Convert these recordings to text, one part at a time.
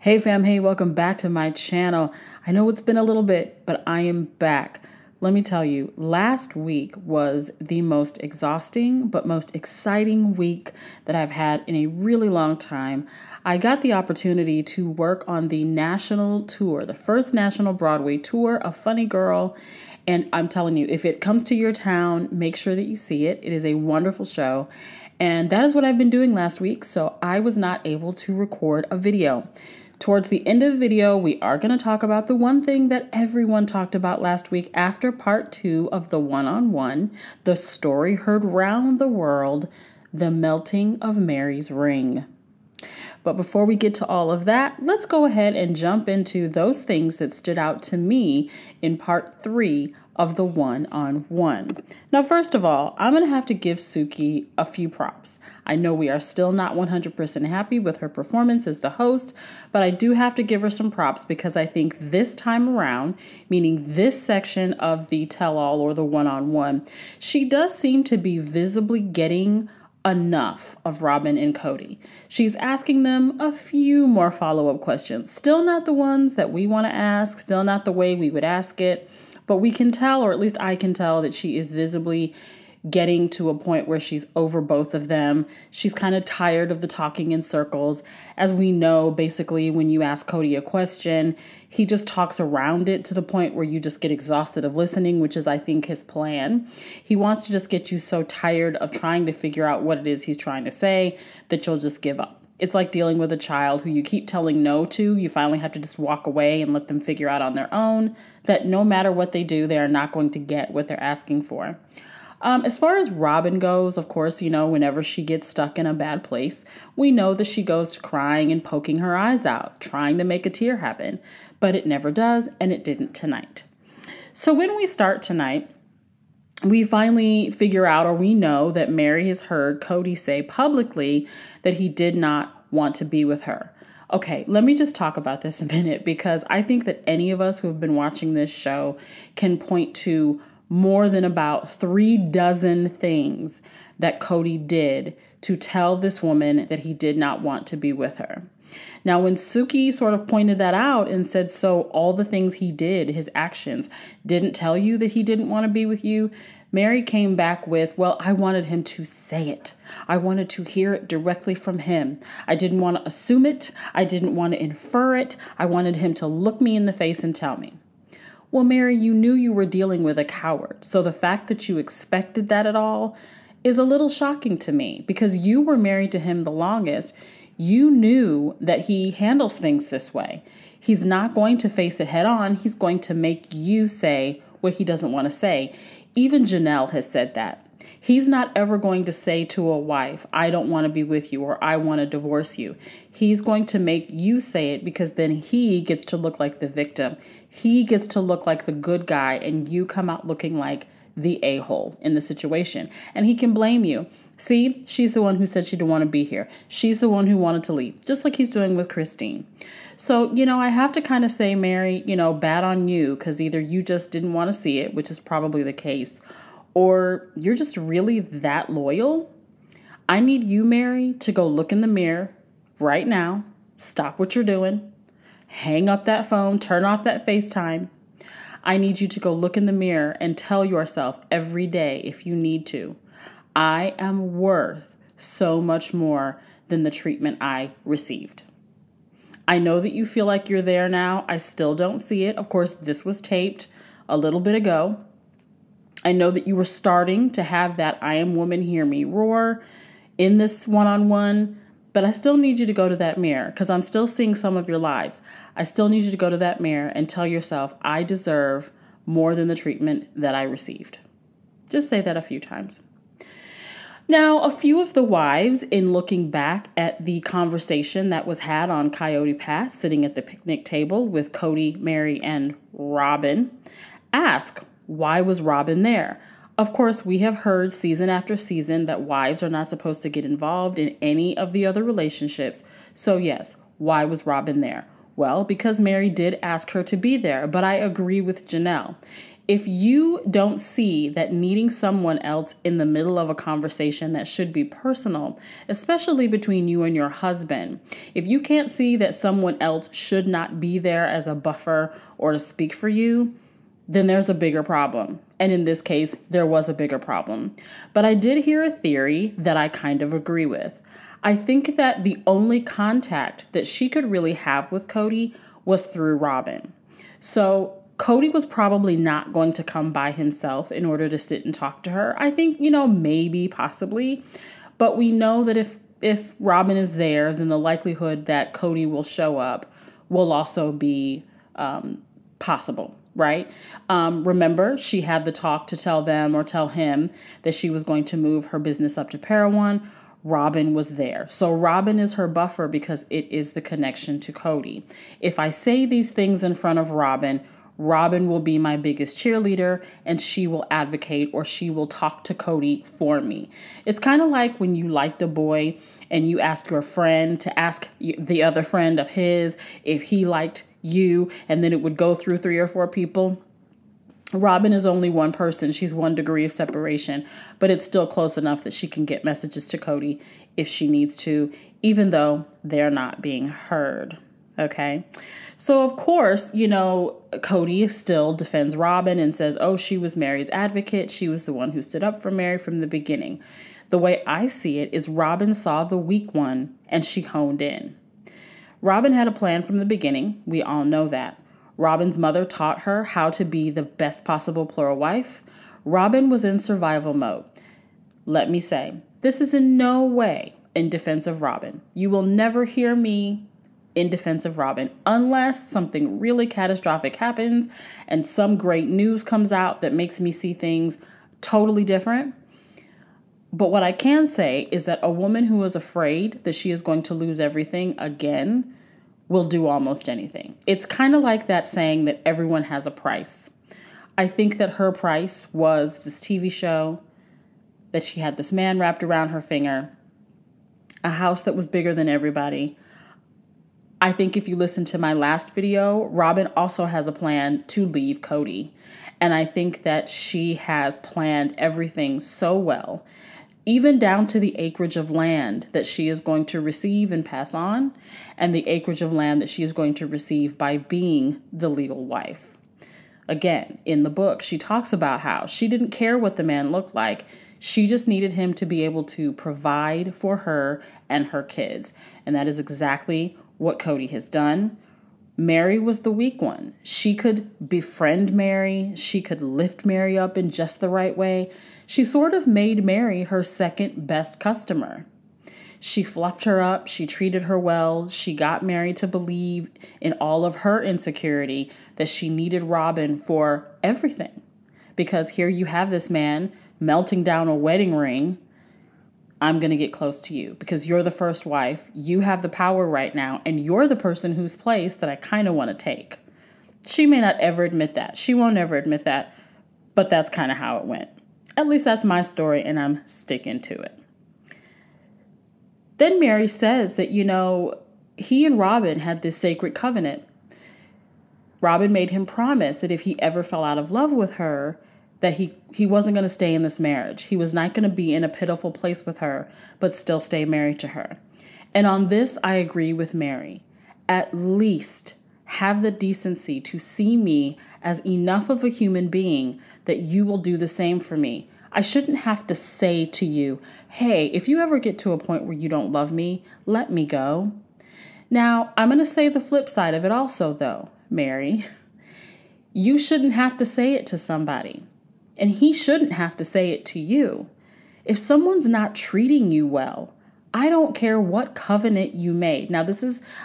Hey fam, hey, welcome back to my channel. I know it's been a little bit, but I am back. Let me tell you, last week was the most exhausting but most exciting week that I've had in a really long time. I got the opportunity to work on the national tour, the first national Broadway tour of Funny Girl. And I'm telling you, if it comes to your town, make sure that you see it. It is a wonderful show. And that is what I've been doing last week, so I was not able to record a video. Towards the end of the video, we are going to talk about the one thing that everyone talked about last week after part 2 of the one-on-one, the story heard round the world, the melting of Mary's ring. But before we get to all of that, let's go ahead and jump into those things that stood out to me in part 3 of the one-on-one. Now, first of all, I'm going to have to give Suki a few props. I know we are still not 100% happy with her performance as the host, but I do have to give her some props because I think this time around, meaning this section of the tell-all or the one-on-one, she does seem to be visibly getting enough of Robin and Cody. She's asking them a few more follow-up questions. Still not the ones that we want to ask, still not the way we would ask it, but we can tell, or at least I can tell, that she is visibly getting to a point where she's over both of them. She's kind of tired of the talking in circles. As we know, basically, when you ask Cody a question, he just talks around it to the point where you just get exhausted of listening, which is, I think, his plan. He wants to just get you so tired of trying to figure out what it is he's trying to say that you'll just give up. It's like dealing with a child who you keep telling no to. You finally have to just walk away and let them figure out on their own that no matter what they do, they are not going to get what they're asking for. As far as Robin goes, of course, whenever she gets stuck in a bad place, we know that she goes to crying and poking her eyes out, trying to make a tear happen. But it never does, and it didn't tonight. So when we start tonight, we finally figure out, or we know that Mary has heard Cody say publicly that he did not want to be with her. Okay, let me just talk about this a minute, because I think that any of us who have been watching this show can point to more than about 36 things that Cody did to tell this woman that he did not want to be with her. Now, when Suki sort of pointed that out and said, so all the things he did, his actions, didn't tell you that he didn't want to be with you, Mary came back with, well, I wanted him to say it. I wanted to hear it directly from him. I didn't want to assume it. I didn't want to infer it. I wanted him to look me in the face and tell me. Well, Mary, you knew you were dealing with a coward. So the fact that you expected that at all is a little shocking to me, because you were married to him the longest. You knew that he handles things this way. He's not going to face it head on. He's going to make you say what he doesn't want to say. Even Janelle has said that. He's not ever going to say to a wife, I don't want to be with you, or I want to divorce you. He's going to make you say it, because then he gets to look like the victim. He gets to look like the good guy, and you come out looking like the a-hole in the situation. And he can blame you. See, she's the one who said she didn't want to be here. She's the one who wanted to leave, just like he's doing with Christine. So, I have to kind of say, Mary, bad on you, because either you just didn't want to see it, which is probably the case, or you're just really that loyal. I need you, Mary, to go look in the mirror right now. Stop what you're doing. Hang up that phone. Turn off that FaceTime. I need you to go look in the mirror and tell yourself every day, if you need to, I am worth so much more than the treatment I received. I know that you feel like you're there now. I still don't see it. Of course, this was taped a little bit ago. I know that you were starting to have that I am woman, hear me roar in this one-on-one, but I still need you to go to that mirror, because I'm still seeing some of your lives. I still need you to go to that mirror and tell yourself, I deserve more than the treatment that I received. Just say that a few times. Now, a few of the wives, in looking back at the conversation that was had on Coyote Pass, sitting at the picnic table with Cody, Mary, and Robin, ask, why was Robin there? Of course, we have heard season after season that wives are not supposed to get involved in any of the other relationships. So yes, why was Robin there? Well, because Mary did ask her to be there, but I agree with Janelle. If you don't see that needing someone else in the middle of a conversation that should be personal, especially between you and your husband, if you can't see that someone else should not be there as a buffer or to speak for you, then there's a bigger problem. And in this case, there was a bigger problem. But I did hear a theory that I kind of agree with. I think that the only contact that she could really have with Cody was through Robin. So Cody was probably not going to come by himself in order to sit and talk to her. I think, maybe, possibly. But we know that if Robin is there, then the likelihood that Cody will show up will also be possible, right? Remember, she had the talk to tell them or tell him that she was going to move her business up to Parowan. Robin was there. So Robin is her buffer because it is the connection to Cody. If I say these things in front of Robin, Robin will be my biggest cheerleader and she will advocate or she will talk to Cody for me. It's kind of like when you liked a boy and you ask your friend to ask the other friend of his if he liked you, and then it would go through 3 or 4 people. Robin is only one person. She's 1 degree of separation, but it's still close enough that she can get messages to Cody if she needs to, even though they're not being heard. Okay. So of course, Cody still defends Robin and says, oh, she was Mary's advocate. She was the one who stood up for Mary from the beginning. The way I see it is Robin saw the weak one and she honed in. Robin had a plan from the beginning. We all know that. Robin's mother taught her how to be the best possible plural wife. Robin was in survival mode. Let me say, this is in no way in defense of Robin. You will never hear me in defense of Robin unless something really catastrophic happens and some great news comes out that makes me see things totally different. But what I can say is that a woman who is afraid that she is going to lose everything again will do almost anything. It's kind of like that saying that everyone has a price. I think that her price was this TV show, that she had this man wrapped around her finger, a house that was bigger than everybody. I think if you listen to my last video, Robin also has a plan to leave Cody. And I think that she has planned everything so well, even down to the acreage of land that she is going to receive and pass on, and the acreage of land that she is going to receive by being the legal wife. Again, in the book, she talks about how she didn't care what the man looked like. She just needed him to be able to provide for her and her kids. And that is exactly what Cody has done. Mary was the weak one. She could befriend Mary. She could lift Mary up in just the right way. She sort of made Mary her second best customer. She fluffed her up. She treated her well. She got Mary to believe in all of her insecurity that she needed Robin for everything. Because here you have this man melting down a wedding ring. I'm going to get close to you because you're the first wife. You have the power right now, and you're the person whose place that I kind of want to take. She may not ever admit that. She won't ever admit that, but that's kind of how it went. At least that's my story, and I'm sticking to it. Then Mary says that, he and Robin had this sacred covenant. Robin made him promise that if he ever fell out of love with her, that he wasn't going to stay in this marriage. He was not going to be in a pitiful place with her, but still stay married to her. And on this, I agree with Mary. At least have the decency to see me as enough of a human being that you will do the same for me. I shouldn't have to say to you, hey, if you ever get to a point where you don't love me, let me go. Now, I'm going to say the flip side of it also, though, Mary. You shouldn't have to say it to somebody. And he shouldn't have to say it to you. If someone's not treating you well, I don't care what covenant you made. Now,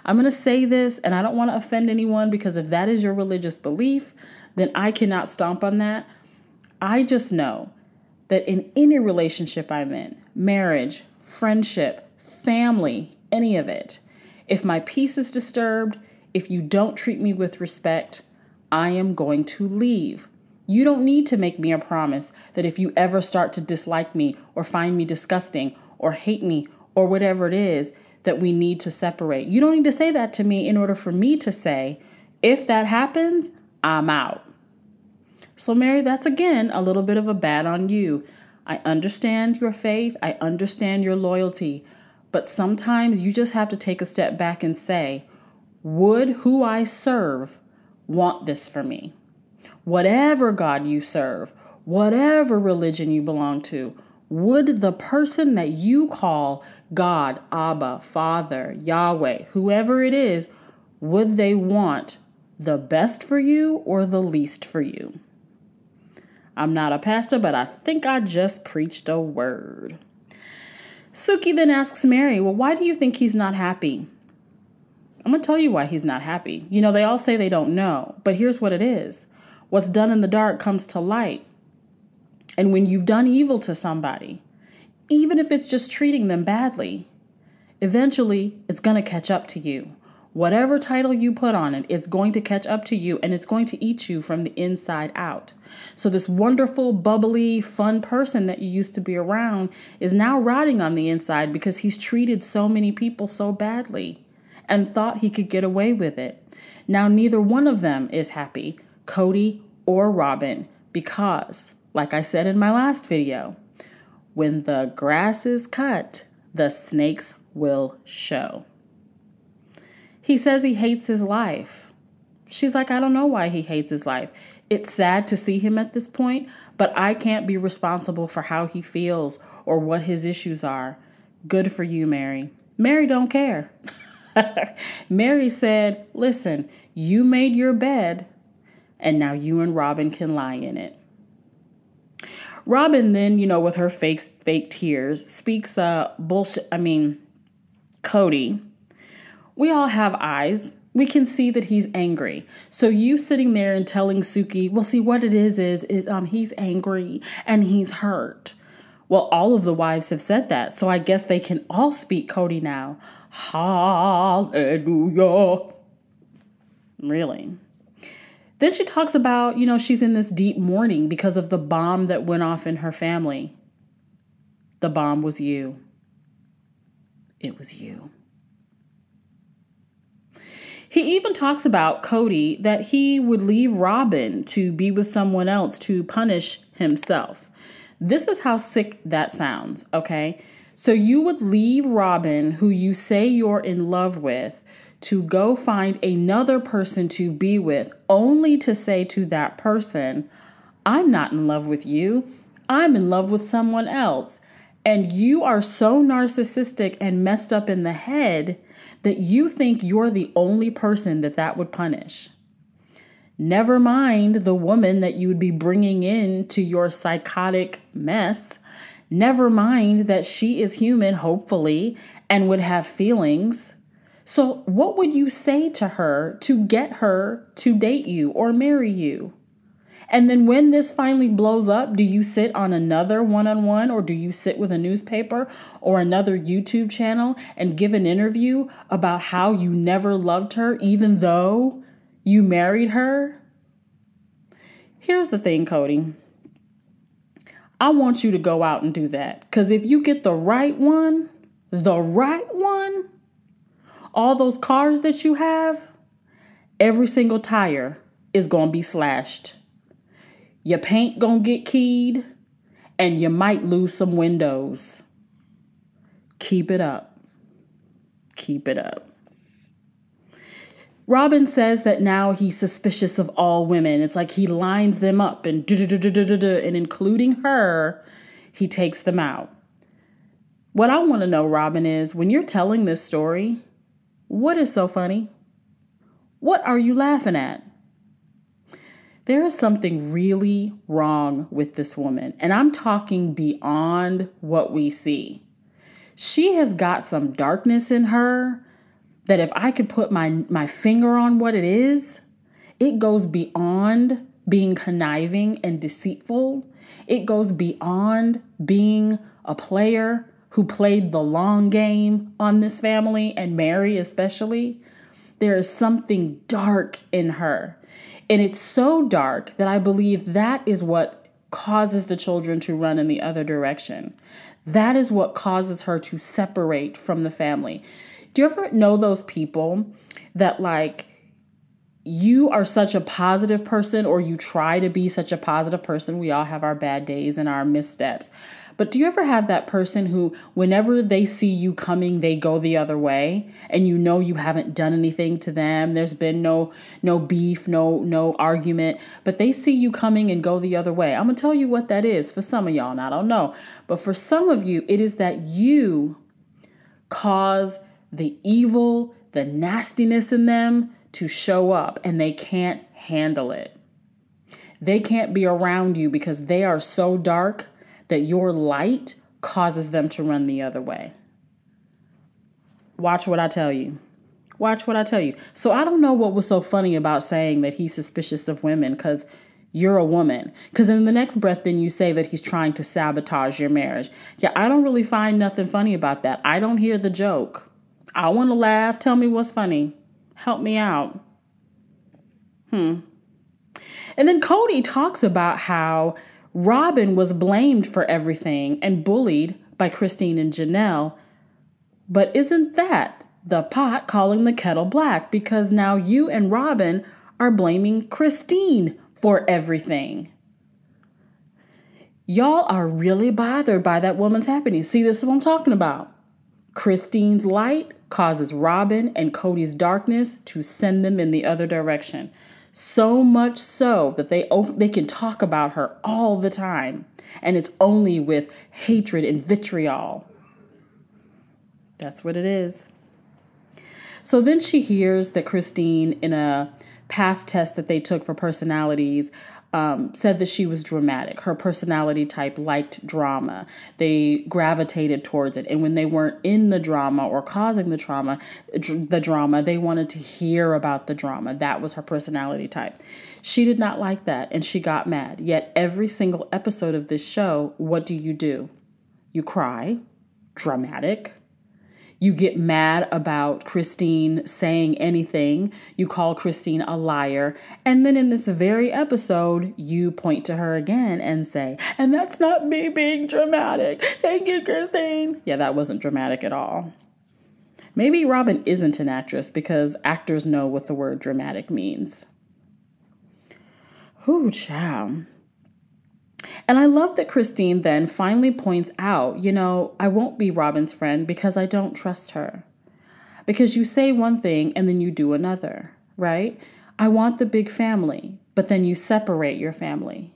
I'm going to say this, and I don't want to offend anyone, because if that is your religious belief, then I cannot stomp on that. I just know that in any relationship I'm in, marriage, friendship, family, any of it, if my peace is disturbed, if you don't treat me with respect, I am going to leave. You don't need to make me a promise that if you ever start to dislike me or find me disgusting or hate me or whatever it is, that we need to separate. You don't need to say that to me in order for me to say, if that happens, I'm out. So, Mary, that's again a little bit of a bad on you. I understand your faith. I understand your loyalty. But sometimes you just have to take a step back and say, would who I serve want this for me? Whatever God you serve, whatever religion you belong to, would the person that you call God, Abba, Father, Yahweh, whoever it is, would they want the best for you or the least for you? I'm not a pastor, but I think I just preached a word. Suki then asks Mary, well, why do you think he's not happy? I'm going to tell you why he's not happy. You know, they all say they don't know, but here's what it is. What's done in the dark comes to light. And when you've done evil to somebody, even if it's just treating them badly, eventually it's going to catch up to you. Whatever title you put on it, it's going to catch up to you and it's going to eat you from the inside out. So this wonderful, bubbly, fun person that you used to be around is now rotting on the inside because he's treated so many people so badly and thought he could get away with it. Now, neither one of them is happy, Cody or Robin, because, like I said in my last video, when the grass is cut, the snakes will show. He says he hates his life. She's like, I don't know why he hates his life. It's sad to see him at this point, but I can't be responsible for how he feels or what his issues are. Good for you, Mary. Mary don't care. Mary said, listen, you made your bed and now you and Robin can lie in it. Robin then, with her fake tears, speaks Cody. We all have eyes. We can see that he's angry. So you sitting there and telling Suki, well, see, what it is he's angry and he's hurt. Well, all of the wives have said that. So I guess they can all speak Cody now. Hallelujah. Really? Then she talks about, she's in this deep mourning because of the bomb that went off in her family. The bomb was you. It was you. He even talks about Cody that he would leave Robin to be with someone else to punish himself. This is how sick that sounds, okay? So you would leave Robin, who you say you're in love with, to go find another person to be with, only to say to that person, I'm not in love with you. I'm in love with someone else. And you are so narcissistic and messed up in the head that you think you're the only person that would punish. Never mind the woman that you would be bringing in to your psychotic mess. Never mind that she is human, hopefully, and would have feelings. So what would you say to her to get her to date you or marry you? And then when this finally blows up, do you sit on another one-on-one or do you sit with a newspaper or another YouTube channel and give an interview about how you never loved her even though you married her? Here's the thing, Cody. I want you to go out and do that. Because if you get the right one, all those cars that you have, every single tire is going to be slashed. Your paint gonna get keyed, and you might lose some windows. Keep it up. Keep it up. Robin says that now he's suspicious of all women. It's like he lines them up and including her, he takes them out. What I want to know, Robin, is when you're telling this story, what is so funny? What are you laughing at? There is something really wrong with this woman, and I'm talking beyond what we see. She has got some darkness in her that if I could put my finger on what it is, it goes beyond being conniving and deceitful. It goes beyond being a player who played the long game on this family, and Mary especially. There is something dark in her. And it's so dark that I believe that is what causes the children to run in the other direction. That is what causes her to separate from the family. Do you ever know those people that you are such a positive person, or you try to be such a positive person. We all have our bad days and our missteps. But do you ever have that person who, whenever they see you coming, they go the other way, and you know you haven't done anything to them? There's been no beef, no argument, but they see you coming and go the other way. I'm going to tell you what that is for some of y'all, and I don't know. But for some of you, it is that you cause the evil, the nastiness in them to show up, and they can't handle it. They can't be around you because they are so dark that your light causes them to run the other way. Watch what I tell you. Watch what I tell you. So I don't know what was so funny about saying that he's suspicious of women because you're a woman. Because in the next breath, then you say that he's trying to sabotage your marriage. Yeah, I don't really find nothing funny about that. I don't hear the joke. I want to laugh. Tell me what's funny. Help me out. And then Cody talks about how Robin was blamed for everything and bullied by Christine and Janelle. But isn't that the pot calling the kettle black? Because now you and Robin are blaming Christine for everything. Y'all are really bothered by that woman's happiness. See, this is what I'm talking about. Christine's light causes Robin and Cody's darkness to send them in the other direction. So much so that they can talk about her all the time. And it's only with hatred and vitriol. That's what it is. So then she hears that Christine, in a past test that they took for personalities, said that she was dramatic. Her personality type liked drama. They gravitated towards it. And when they weren't in the drama or causing the drama, they wanted to hear about the drama. That was her personality type. She did not like that, and she got mad. Yet every single episode of this show, what do? You cry, dramatic. You get mad about Christine saying anything. You call Christine a liar. And then in this very episode, you point to her again and say, and that's not me being dramatic. Thank you, Christine. Yeah, that wasn't dramatic at all. Maybe Robin isn't an actress because actors know what the word dramatic means. Ooh, child. And I love that Christine then finally points out, I won't be Robin's friend because I don't trust her. Because you say one thing and then you do another, right? I want the big family, but then you separate your family.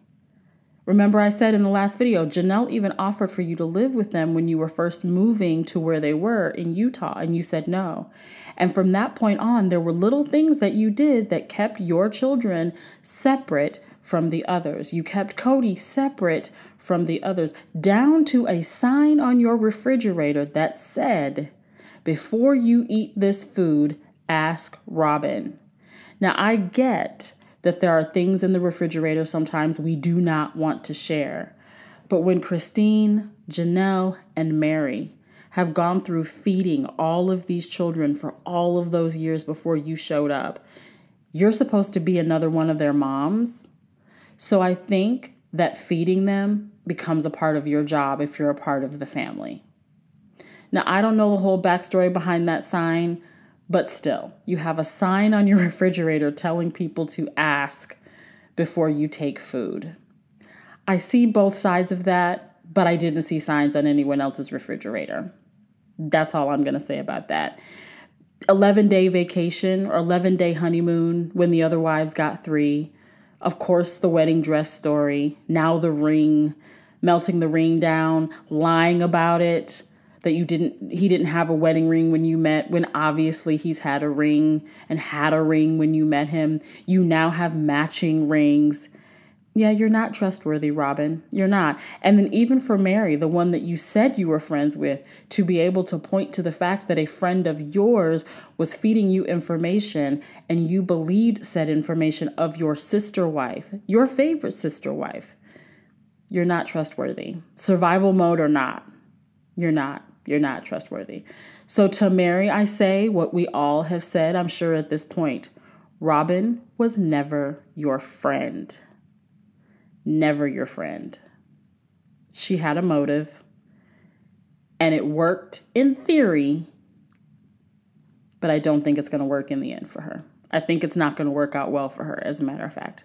Remember I said in the last video, Janelle even offered for you to live with them when you were first moving to where they were in Utah, and you said no. And from that point on, there were little things that you did that kept your children separate from the others. You kept Cody separate from the others, down to a sign on your refrigerator that said, before you eat this food, ask Robin. Now, I get that there are things in the refrigerator sometimes we do not want to share. But when Christine, Janelle, and Mary have gone through feeding all of these children for all of those years before you showed up, you're supposed to be another one of their moms. So I think that feeding them becomes a part of your job if you're a part of the family. Now, I don't know the whole backstory behind that sign, but still, you have a sign on your refrigerator telling people to ask before you take food. I see both sides of that, but I didn't see signs on anyone else's refrigerator. That's all I'm going to say about that. 11-day vacation or 11-day honeymoon when the other wives got 3. Of course, the wedding dress story. Now the ring, melting the ring down, lying about it, that he didn't have a wedding ring when you met, when obviously he's had a ring and had a ring when you met him. You now have matching rings. Yeah, you're not trustworthy, Robin. You're not. And then even for Mary, the one that you said you were friends with, to be able to point to the fact that a friend of yours was feeding you information and you believed said information of your sister wife, your favorite sister wife. You're not trustworthy. Survival mode or not, you're not trustworthy. So to Mary, I say what we all have said, I'm sure at this point, Robin was never your friend. Never your friend. She had a motive, and it worked in theory, but I don't think it's going to work in the end for her. I think it's not going to work out well for her, as a matter of fact.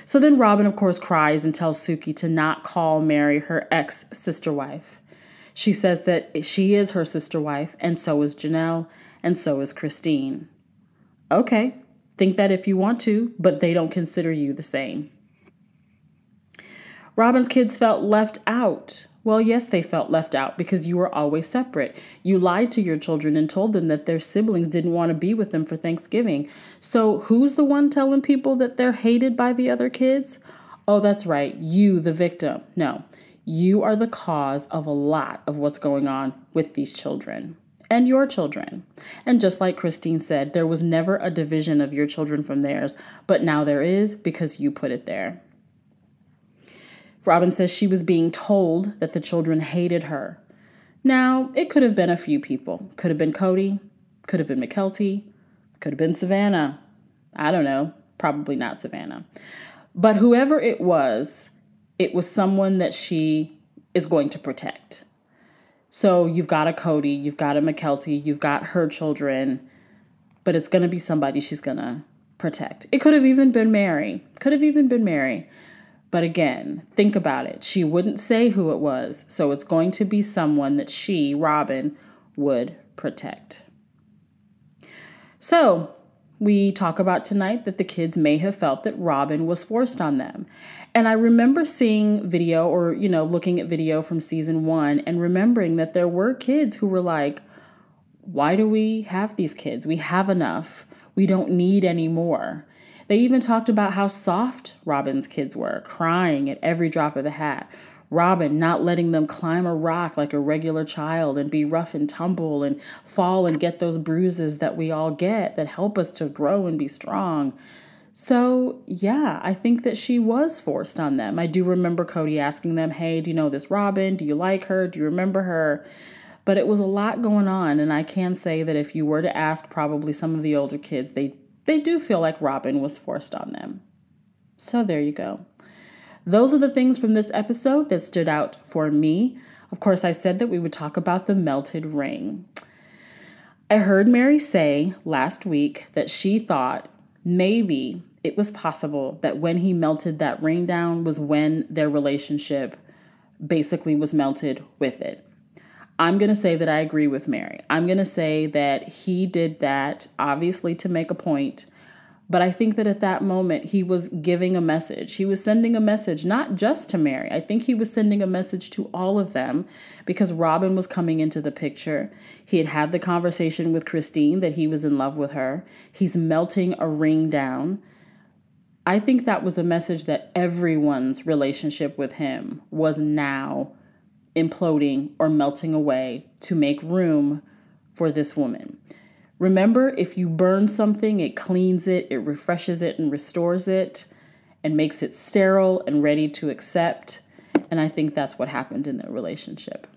So then Robin, of course, cries and tells Suki to not call Mary her ex-sister wife. She says that she is her sister wife, and so is Janelle, and so is Christine. Okay, think that if you want to, but they don't consider you the same. Robin's kids felt left out. Well, yes, they felt left out because you were always separate. You lied to your children and told them that their siblings didn't want to be with them for Thanksgiving. So who's the one telling people that they're hated by the other kids? Oh, that's right. You, the victim. No, you are the cause of a lot of what's going on with these children and your children. And just like Christine said, there was never a division of your children from theirs, but now there is because you put it there. Robin says she was being told that the children hated her. Now, it could have been a few people. Could have been Cody, could have been McKelty, could have been Savannah. I don't know, probably not Savannah. But whoever it was someone that she is going to protect. So you've got a Cody, you've got a McKelty, you've got her children, but it's going to be somebody she's going to protect. It could have even been Mary. But again, think about it. She wouldn't say who it was, so it's going to be someone that she, Robin, would protect. So we talk about tonight that the kids may have felt that Robin was forced on them. And I remember seeing video or, looking at video from season 1 and remembering that there were kids who were like, why do we have these kids? We have enough. We don't need any more. They even talked about how soft Robin's kids were, crying at every drop of the hat. Robin not letting them climb a rock like a regular child and be rough and tumble and fall and get those bruises that we all get that help us to grow and be strong. So, yeah, I think that she was forced on them. I do remember Cody asking them, hey, do you know this Robin? Do you like her? Do you remember her? But it was a lot going on. And I can say that if you were to ask probably some of the older kids, they do feel like Robin was forced on them. So there you go. Those are the things from this episode that stood out for me. Of course, I said that we would talk about the melted ring. I heard Mary say last week that she thought maybe it was possible that when he melted that ring down was when their relationship basically was melted with it. I'm going to say that I agree with Mary. I'm going to say that he did that obviously to make a point. But I think that at that moment, he was giving a message. He was sending a message, not just to Mary. I think he was sending a message to all of them because Robin was coming into the picture. He had the conversation with Christine that he was in love with her. He's melting a ring down. I think that was a message that everyone's relationship with him was now imploding or melting away to make room for this woman. Remember, if you burn something, it cleans it, it refreshes it and restores it and makes it sterile and ready to accept. And I think that's what happened in their relationship.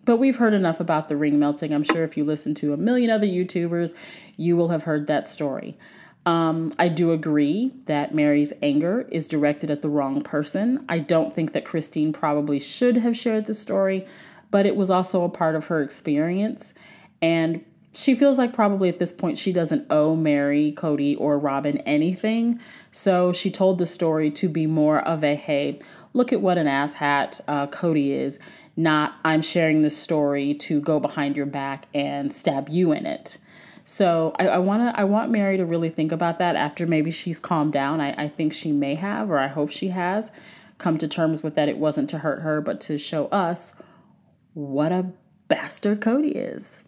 But we've heard enough about the ring melting. I'm sure if you listen to a million other YouTubers, you will have heard that story. I do agree that Mary's anger is directed at the wrong person. I don't think that Christine probably should have shared the story, but it was also a part of her experience. And she feels like probably at this point she doesn't owe Mary, Cody, or Robin anything. So she told the story to be more of a, hey, look at what an asshat Cody is, not I'm sharing this story to go behind your back and stab you in it. So I want Mary to really think about that after maybe she's calmed down. I think she may have, or I hope she has, come to terms with that it wasn't to hurt her, but to show us what a bastard Cody is.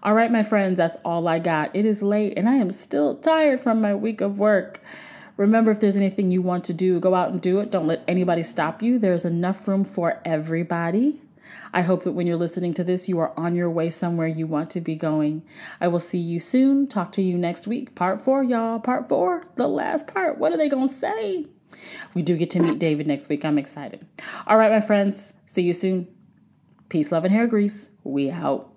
All right, my friends, that's all I got. It is late and I am still tired from my week of work. Remember, if there's anything you want to do, go out and do it. Don't let anybody stop you. There's enough room for everybody. I hope that when you're listening to this, you are on your way somewhere you want to be going. I will see you soon. Talk to you next week. Part 4, y'all. Part 4, the last part. What are they going to say? We do get to meet David next week. I'm excited. All right, my friends. See you soon. Peace, love, and hair grease. We out.